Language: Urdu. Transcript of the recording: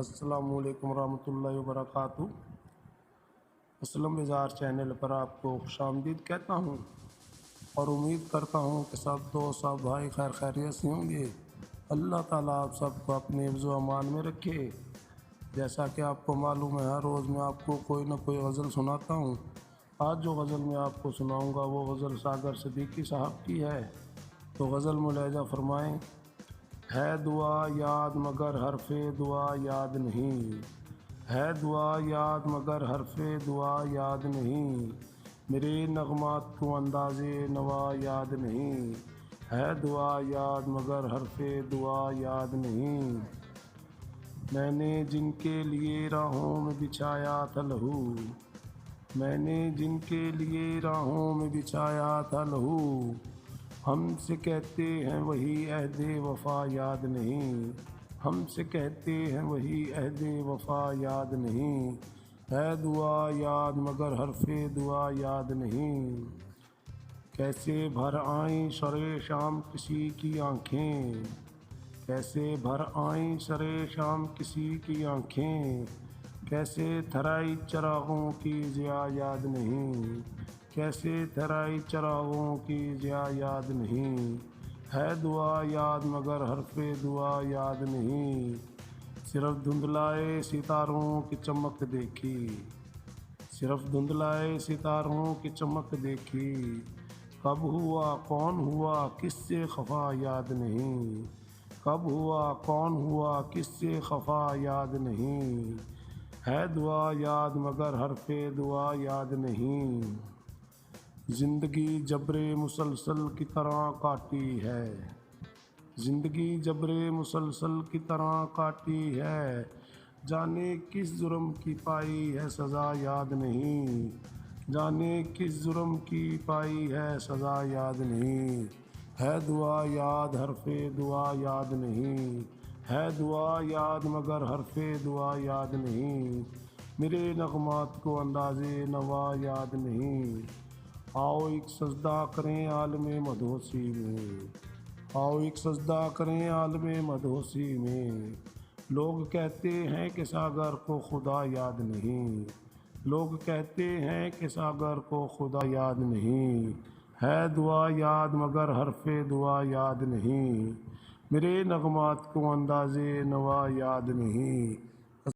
السلام علیکم ورحمۃ اللہ وبرکاتہ۔ اسلم اظہار چینل پر آپ کو خوش آمدید کہتا ہوں اور امید کرتا ہوں کہ سب دوست سب بھائی خیر خیریت سے ہوں گے۔ اللہ تعالیٰ آپ سب کو اپنے حفظ و امان میں رکھے۔ جیسا کہ آپ کو معلوم ہے، ہر روز میں آپ کو کوئی نہ کوئی غزل سناتا ہوں۔ آج جو غزل میں آپ کو سناؤں گا وہ غزل ساگر صدیقی صاحب کی ہے، تو غزل ملاحظہ فرمائیں۔ ہے دعا یاد مگر حرف دعا یاد نہیں، ہے دعا یاد مگر حرف دعا یاد نہیں، میرے نغمات کو انداز نوا یاد نہیں، ہے دعا یاد مگر حرف دعا یاد نہیں۔ میں نے جن کے لیے راہوں میں بچھایا تھا لہو، میں نے جن کے لیے راہوں میں بچھایا تھا لہو، ہم سے کہتے ہیں وہی عہد وفا یاد نہیں، ہم سے کہتے ہیں وہی عہد وفا یاد نہیں، ہے دعا یاد مگر حرف دعا یاد نہیں۔ کیسے بھر آئیں شرِ شام کسی کی آنکھیں، کیسے بھر آئیں شرِ شام کسی کی آنکھیں، کیسے تھرائی چراغوں کی ضیا یاد نہیں، کیسے تھرائی چراغوں کی ضیا یاد نہیں، ہے دعا یاد مگر حرف دعا یاد نہیں۔ صرف دھندلائے ستاروں کی چمک دیکھی، صرف دھندلائے ستاروں کی چمک دیکھی، کب ہوا کون ہوا کس سے خفا یاد نہیں، کب ہوا کون ہوا کس سے خفا یاد نہیں، ہے دعا یاد مگر حرف دعا یاد نہیں۔ زندگی جبر مسلسل کی طرح کاٹی ہے، زندگی جبر مسلسل کی طرح کاٹی ہے، جانے کس جرم کی پائی ہے سزا یاد نہیں، جانے کس جرم کی پائی ہے سزا یاد نہیں، ہے دعا یاد حرف دعا یاد نہیں، ہے دعا یاد مگر حرف دعا یاد نہیں، میرے نغمات کو انداز نوا یاد نہیں۔ آؤ ایک سجدہ کریں عالم مدھوسی میں، آؤ ایک سجدہ کریں عالم مدھوسی میں، لوگ کہتے ہیں کہ ساگر کو خدا یاد نہیں، لوگ کہتے ہیں کہ ساگر کو خدا یاد نہیں، ہے دعا یاد مگر حرف دعا یاد نہیں، میرے نغمات کو انداز نوا یاد نہیں۔